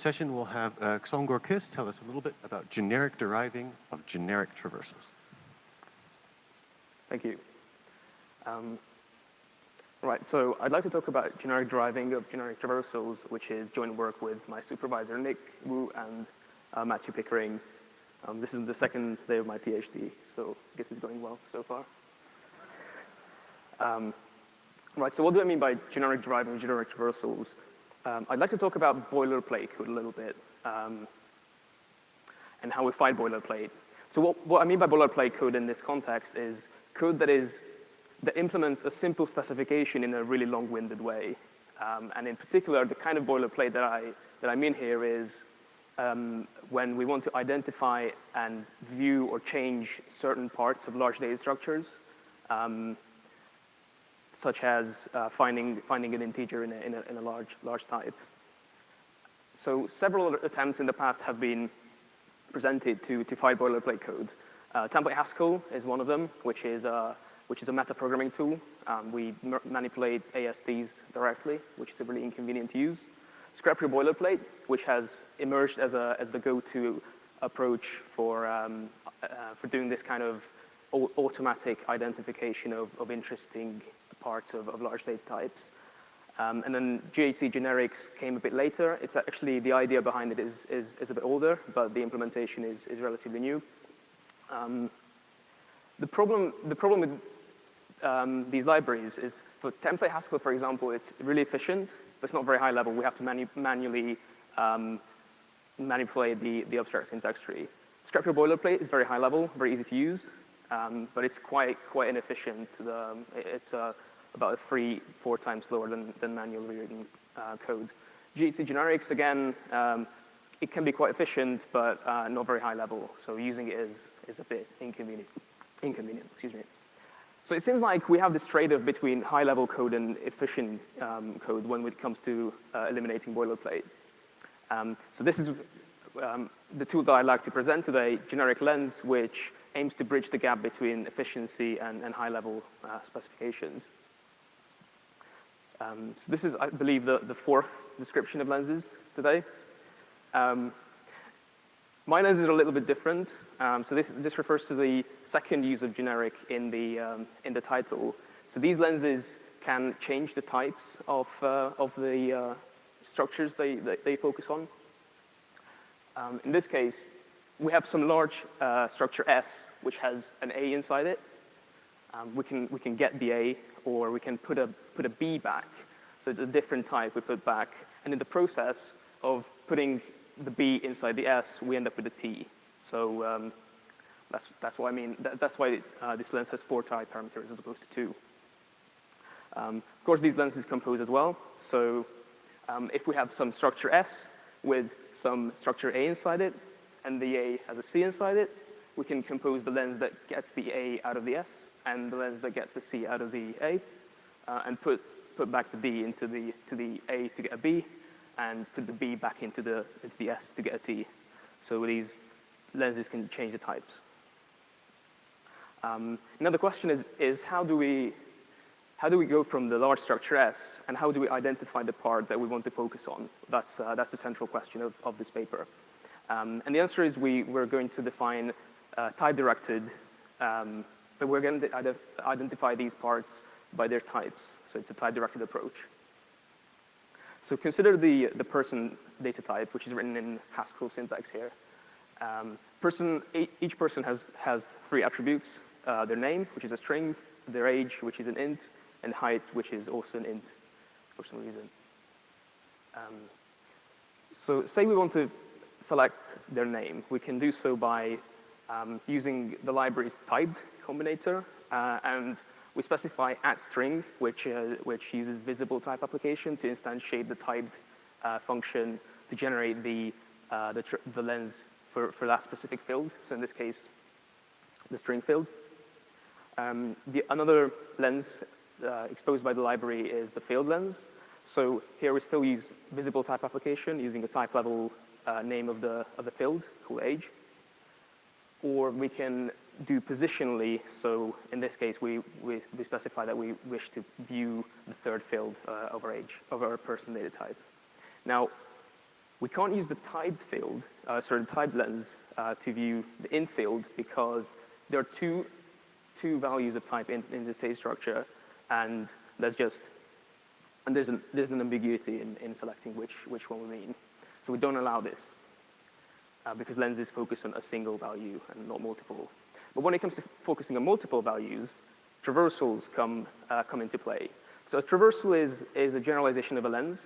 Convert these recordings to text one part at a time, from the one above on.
session, we'll have Xongor Kiss tell us a little bit about generic deriving of generic traversals. Thank you. Right, so I'd like to talk about generic deriving of generic traversals, which is joint work with my supervisor, Nick Wu, and Matthew Pickering. This is the second day of my PhD, so I guess it's going well so far. Right, so what do I mean by generic deriving of generic traversals? I'd like to talk about boilerplate code a little bit, and how we find boilerplate. So what I mean by boilerplate code in this context is code that implements a simple specification in a really long-winded way. And in particular, the kind of boilerplate that I mean here is when we want to identify and view or change certain parts of large data structures, such as finding an integer in a large type. So several attempts in the past have been presented to find boilerplate code. Template Haskell is one of them, which is a meta-programming tool. We manipulate ASTs directly, which is really inconvenient to use. Scrap your boilerplate, which has emerged as the go-to approach for doing this kind of automatic identification of interesting parts of large data types. And then GHC generics came a bit later. It's actually, the idea behind it is a bit older, but the implementation is relatively new. The problem with these libraries is, for template Haskell, for example, it's really efficient, but it's not very high level. We have to manually manipulate the abstract syntax tree. Scrap your boilerplate is very high level, very easy to use, but it's quite inefficient. It's about 3-4 times slower than manually written code. GHC generics, again, it can be quite efficient, but not very high level. So using it is a bit inconvenient. Excuse me. So it seems like we have this trade-off between high-level code and efficient code when it comes to eliminating boilerplate. So this is the tool that I'd like to present today, Generic Lens, which aims to bridge the gap between efficiency and high-level specifications. So this is, I believe, the fourth description of lenses today. My lenses are a little bit different. So this refers to the second use of generic in the title. So these lenses can change the types of the structures they focus on. In this case, we have some large structure S, which has an A inside it. We can get the A, or we can put a B back. So it's a different type we put back. And in the process of putting the B inside the S, we end up with a T. So that's what I mean. That's why this lens has 4 type parameters as opposed to 2. Of course, these lenses compose as well. So if we have some structure S with some structure A inside it, and the A has a C inside it, we can compose the lens that gets the A out of the S, and the lens that gets the C out of the A, and put back the B into the A to get a B, and put the B back into the S to get a T. So these lenses can change the types. Now the question is how do we go from the large structure S, and how do we identify the part that we want to focus on? That's the central question of this paper. And the answer is we're going to define type-directed, but we're going to identify these parts by their types. So it's a type-directed approach. So consider the person data type, which is written in Haskell syntax here. Each person has 3 attributes: their name, which is a string, their age, which is an int, and height, which is also an int for some reason. So say we want to select their name. We can do so by using the library's typed combinator, and we specify @string, which uses visible type application to instantiate the typed function to generate the lens for that specific field. So in this case, the string field. Another lens exposed by the library is the field lens. So here we still use visible type application using the type level name of the field called age. Or we can do positionally. So in this case, we specify that we wish to view the third field of our age, of our person data type. Now, We can't use the typed field, the typed lens to view the int field because there are two values of type in the state structure, and there's an ambiguity in selecting which one we mean. So we don't allow this because lenses focus on a single value and not multiple. But when it comes to focusing on multiple values, traversals come into play. So a traversal is a generalization of a lens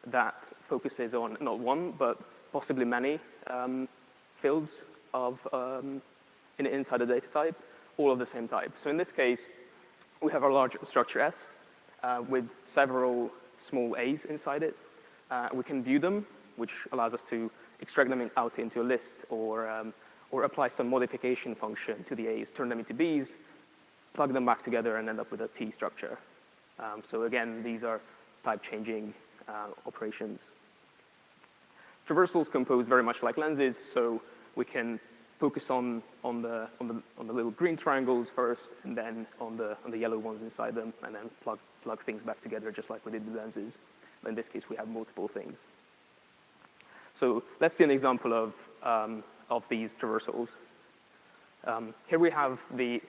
that focuses on not one, but possibly many fields inside a data type, all of the same type. So in this case, we have our large structure S with several small A's inside it. We can view them, which allows us to extract them out into a list or apply some modification function to the A's, turn them into B's, plug them back together, and end up with a T structure. So again, these are type-changing operations. Traversals compose very much like lenses, so we can focus on the little green triangles first, and then on the yellow ones inside them, and then plug things back together just like we did with lenses. In this case, we have multiple things. So let's see an example of these traversals. Here we have a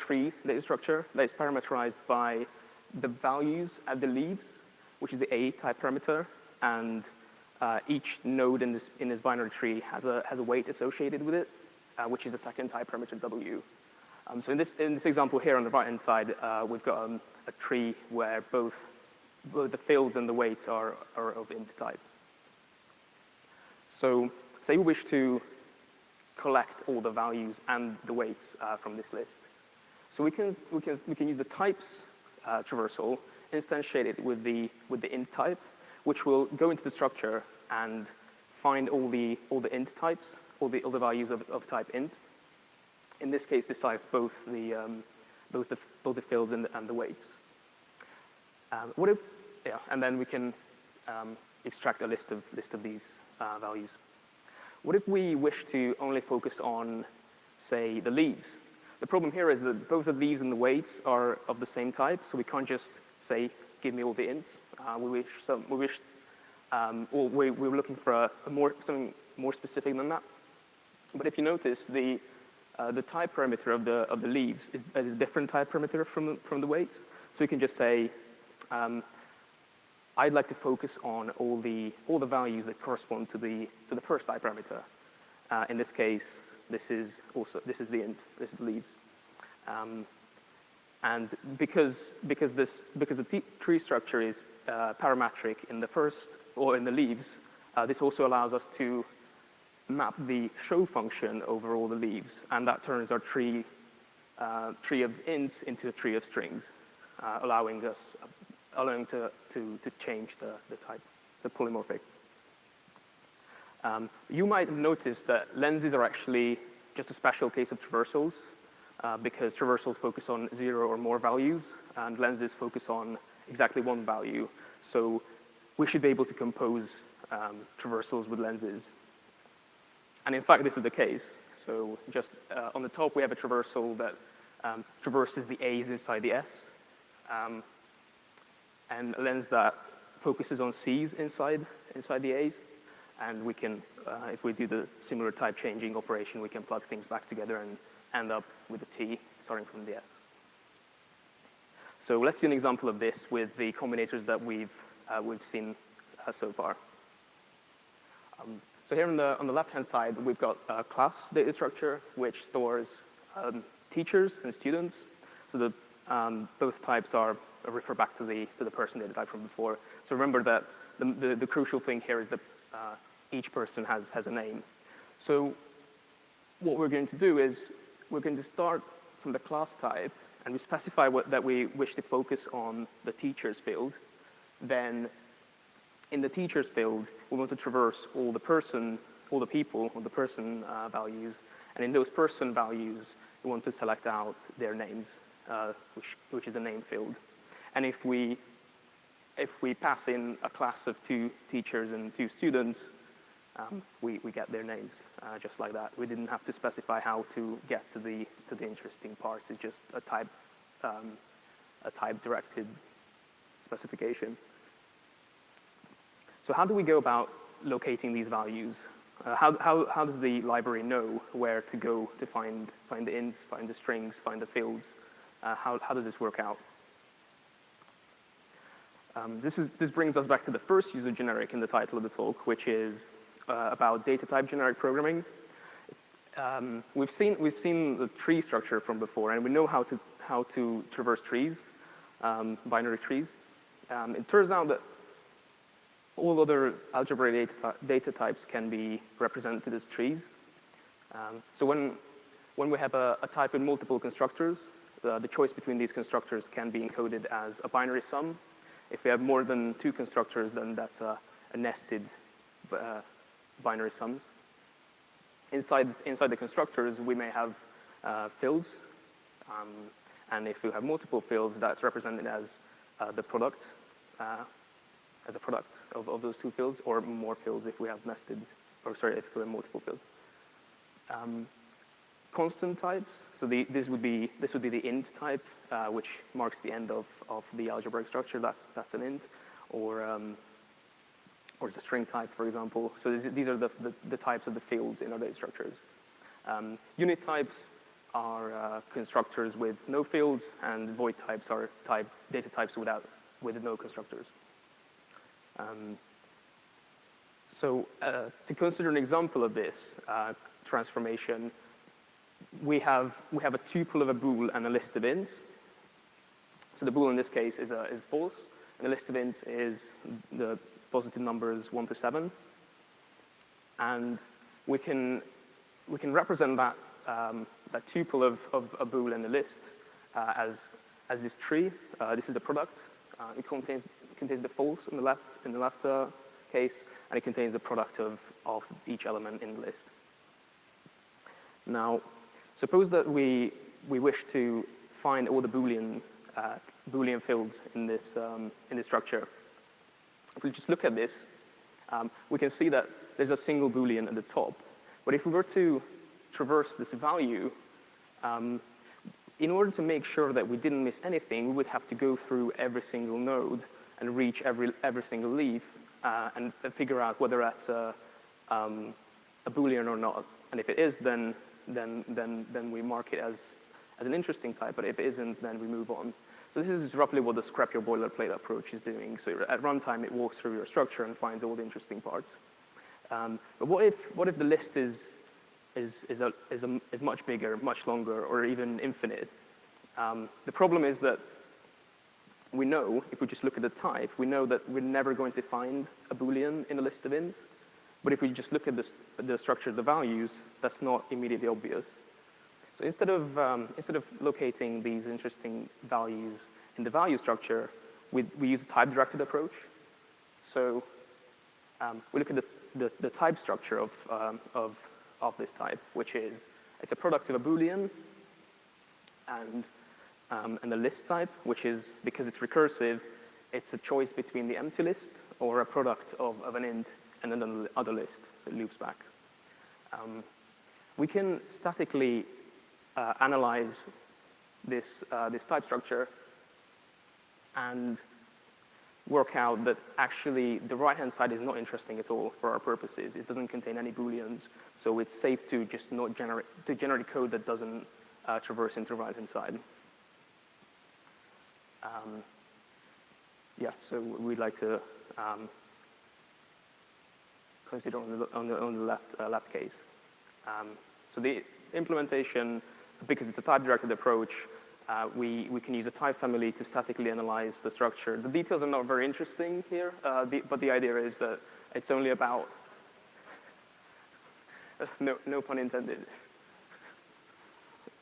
tree data structure that is parameterized by the values at the leaves, which is the A type parameter, and each node in this binary tree has a weight associated with it, which is the second type parameter W. So in this example here on the right-hand side, we've got a tree where both the fields and the weights are of int types. So say we wish to collect all the values and the weights from this list. So we can use the types traversal, instantiate it with the int type, which will go into the structure and find all the int types, all the values of type int. In this case, decides both the fields and the weights. And then we can extract a list of these values. What if we wish to only focus on, say, the leaves? The problem here is that both the leaves and the weights are of the same type, so we can't just say, give me all the ints. We were looking for something more specific than that. But if you notice, the type parameter of the leaves is a different type parameter from the weights. So we can just say, I'd like to focus on all the values that correspond to the first type parameter. In this case, this is the int, this is the leaves. And because the tree structure is parametric in the first or in the leaves, this also allows us to map the show function over all the leaves, and that turns our tree of ints into a tree of strings, allowing to change the type. It's a polymorphic. You might have noticed that lenses are actually just a special case of traversals, because traversals focus on 0 or more values, and lenses focus on exactly one value. So we should be able to compose traversals with lenses. And in fact, this is the case. So just on the top, we have a traversal that traverses the A's inside the S, and a lens that focuses on C's inside the A's. And we can, if we do the similar type changing operation, we can plug things back together and end up with a T starting from the S. So let's see an example of this with the combinators that we've seen so far. So here on the left-hand side, we've got a class data structure which stores teachers and students. So both types refer back to the person data type from before. So remember that the crucial thing here is that each person has a name. So what we're going to do is we're going to start from the class type, and we specify that we wish to focus on the teachers field. Then in the teachers field, we want to traverse all the person values, and in those person values, we want to select out their names, which is the name field. And if we pass in a class of 2 teachers and 2 students, we get their names just like that. We didn't have to specify how to get to the interesting parts. It's just a type-directed specification. So how do we go about locating these values? How does the library know where to go to find the ints, find the strings, find the fields? How does this work out? This brings us back to the first use of generic in the title of the talk, which is about data type generic programming. We've seen the tree structure from before, and we know how to traverse trees, binary trees. It turns out that all other algebraic data types can be represented as trees. So when we have a type with multiple constructors, the choice between these constructors can be encoded as a binary sum. If we have more than 2 constructors, then that's a nested binary sums. Inside the constructors, we may have fields, and if we have multiple fields, that's represented as the product, as a product of those 2 fields, or more fields if we have nested, or sorry, if we have multiple fields. Constant types, so this would be the int type, which marks the end of the algebraic structure. That's an int, or it's a string type, for example. So these are the types of the fields in our data structures. Unit types are constructors with no fields, and void types are data types with no constructors. So to consider an example of this transformation, we have a tuple of a bool and a list of ints. So the bool in this case is false, and the list of ints is the positive numbers 1 to 7. And we can represent that tuple of a bool and a list as this tree. This is the product. It contains the false in the left case, and it contains the product of each element in the list. Now, suppose that we wish to find all the Boolean fields in this structure. If we just look at this, we can see that there's a single Boolean at the top. But if we were to traverse this value, in order to make sure that we didn't miss anything, we would have to go through every single node and reach every single leaf and figure out whether that's a Boolean or not. And if it is, then we mark it as an interesting type. But if it isn't, then we move on. So this is roughly what the scrap your boilerplate approach is doing. So at runtime, it walks through your structure and finds all the interesting parts. But what if the list is much bigger, much longer, or even infinite? The problem is that we know, if we just look at the type, we know that we're never going to find a Boolean in a list of ints. But if we just look at the structure of the values, that's not immediately obvious. So instead of locating these interesting values in the value structure, we use a type-directed approach. So we look at the type structure of this type, which is it's a product of a Boolean and the list type, which is, because it's recursive, it's a choice between the empty list or a product of an int and then the other list, so it loops back. We can statically analyze this type structure and work out that actually the right-hand side is not interesting at all for our purposes. It doesn't contain any Booleans, so it's safe to just not generate code that doesn't traverse into the right-hand side. Yeah, so we'd like to consider on the left case. So the implementation, because it's a type-directed approach, we can use a type family to statically analyze the structure. The details are not very interesting here, but the idea is that it's only about, no pun intended.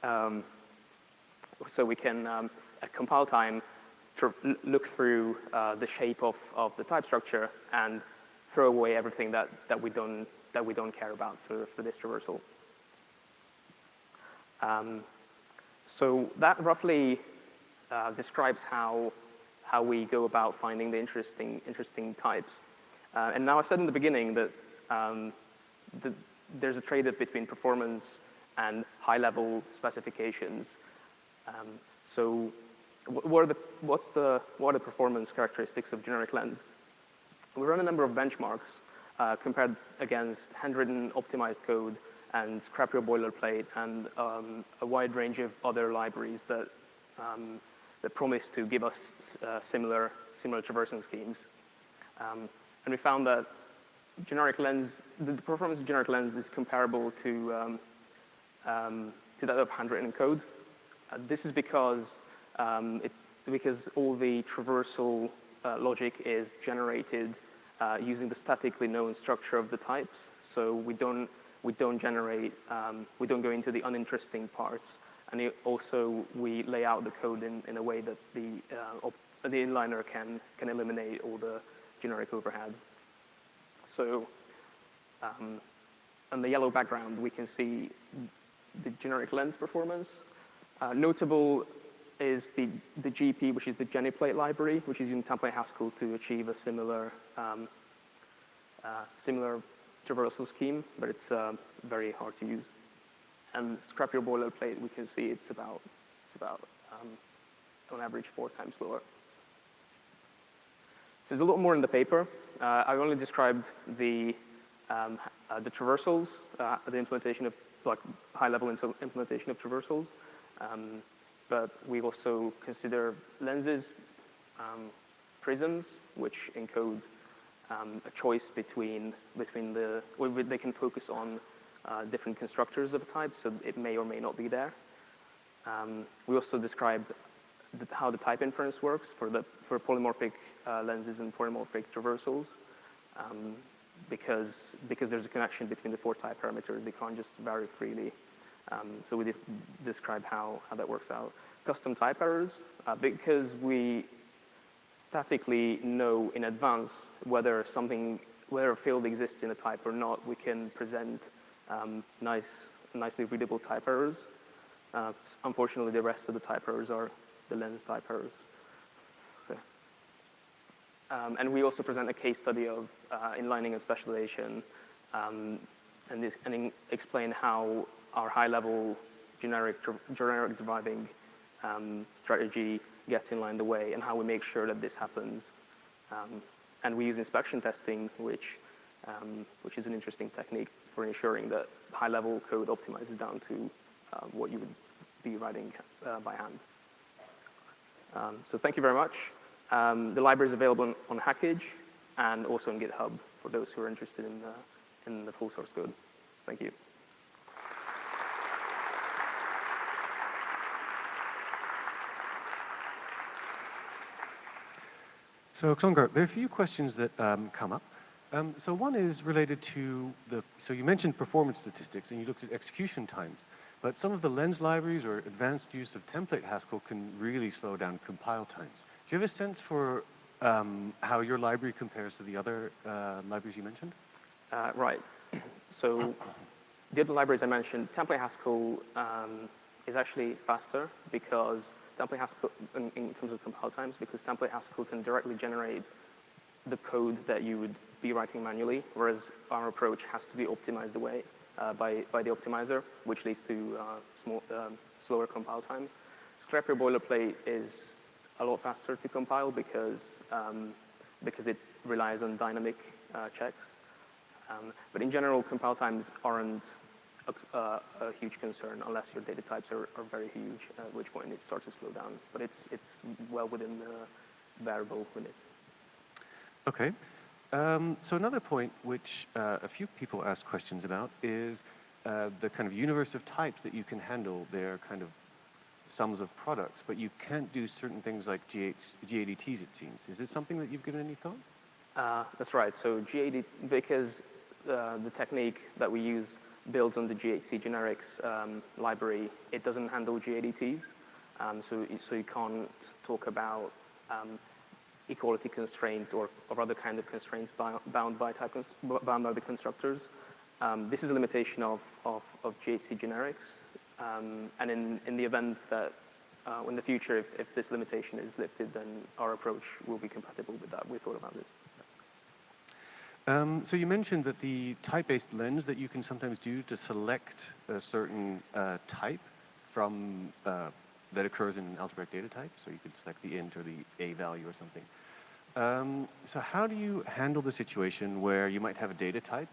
So we can, at compile time, look through the shape of the type structure and throw away everything that we don't care about for this traversal. So that roughly describes how we go about finding the interesting types. And now I said in the beginning that there's a trade-off between performance and high-level specifications. So what are the performance characteristics of generic lens? We run a number of benchmarks compared against handwritten optimized code and scrap your boilerplate and a wide range of other libraries that promise to give us similar traversing schemes. And we found that generic lens, the performance of generic lens is comparable to that of handwritten code. This is because all the traversal logic is generated using the statically known structure of the types. So we don't go into the uninteresting parts, and we lay out the code in a way that the inliner can eliminate all the generic overhead. So on the yellow background, we can see the generic lens performance. Notable is the GP, which is the Geniplate library, which is using template Haskell to achieve a similar traversal scheme, but it's very hard to use. And scrap your boilerplate, we can see it's about on average 4 times slower. So there's a lot more in the paper. I only described the traversals, the implementation of high-level implementation of traversals. But we also consider lenses, prisms, which encode a choice between they can focus on different constructors of a type, so it may or may not be there. We also described how the type inference works for polymorphic lenses and polymorphic traversals, because there's a connection between the 4 type parameters. They can't just vary freely. So we describe how that works out. Custom type errors, because we statically know in advance whether a field exists in a type or not, we can present nicely readable type errors. Unfortunately, the rest of the type errors are the lens type errors. Okay. And we also present a case study of inlining and specialization, and explain how our high-level generic deriving strategy gets inlined away, and how we make sure that this happens. And we use inspection testing, which is an interesting technique for ensuring that high-level code optimizes down to what you would be writing by hand. So thank you very much. The library is available on Hackage and also on GitHub for those who are interested in the full source code. Thank you. So, Xongar, there are a few questions that come up. So one is related to so you mentioned performance statistics and you looked at execution times, but some of the lens libraries or advanced use of template Haskell can really slow down compile times. Do you have a sense for how your library compares to the other libraries you mentioned? Right. So the other libraries I mentioned, template Haskell is actually faster because template Haskell, in terms of compile times, because template Haskell can directly generate the code that you would be writing manually, whereas our approach has to be optimized away by the optimizer, which leads to slower compile times. Scrap your boilerplate is a lot faster to compile because it relies on dynamic checks. But in general, compile times aren't a huge concern unless your data types are very huge, at which point it starts to slow down. But it's well within the variable limit. Okay. So another point which a few people ask questions about is the kind of universe of types that you can handle. They're kind of sums of products, but you can't do certain things like GADTs, it seems. Is this something that you've given any thought? That's right. So GAD, because the technique that we use builds on the GHC generics library, it doesn't handle GADTs. So you can't talk about equality constraints or other kind of constraints bound by the constructors. This is a limitation of GHC generics. And in the event that in the future, if this limitation is lifted, then our approach will be compatible with that. We thought about it. So you mentioned that the type-based lens that you can sometimes do to select a certain type from that occurs in algebraic data type, so you could select the int or the a value or something. So how do you handle the situation where you might have a data type,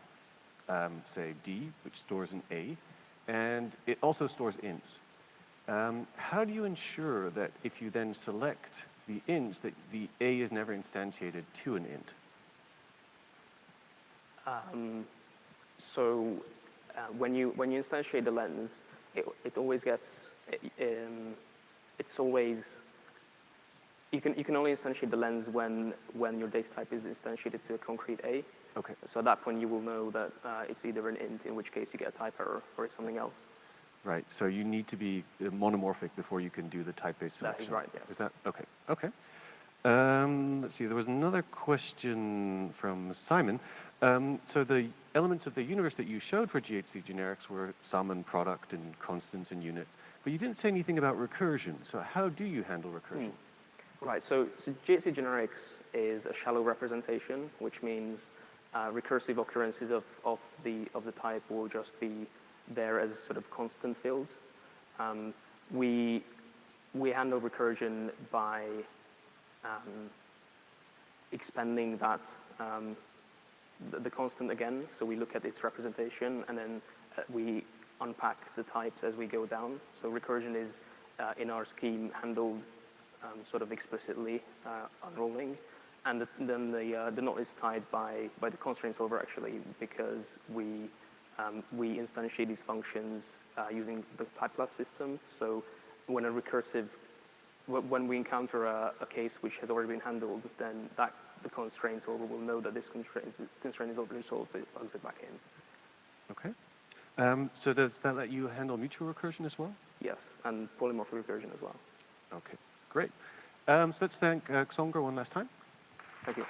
say D, which stores an A, and it also stores ints? How do you ensure that if you then select the ints, that the A is never instantiated to an int? So when you instantiate the lens, it always gets it's always you can only instantiate the lens when your data type is instantiated to a concrete A. Okay. So at that point you will know that it's either an int, in which case you get a type error, or it's something else. Right. So you need to be monomorphic before you can do the type-based selection. That is right. Yes. Is that okay? Okay. Let's see. There was another question from Simon. So the elements of the universe that you showed for GHC generics were sum and product and constants and units, but you didn't say anything about recursion. So how do you handle recursion? Right. So GHC generics is a shallow representation, which means recursive occurrences of the type will just be there as sort of constant fields. We handle recursion by expanding that the constant again. So we look at its representation, and then we unpack the types as we go down. So recursion is in our scheme handled sort of explicitly unrolling, and then the knot is tied by the constraint solver actually, because we instantiate these functions using the type class system. So when when we encounter a case which has already been handled, then the constraint solver will know that this constraint is already solved, so it plugs it back in. Okay. So does that let you handle mutual recursion as well? Yes, and polymorphic recursion as well. Okay, great. So let's thank Xongra one last time. Thank you.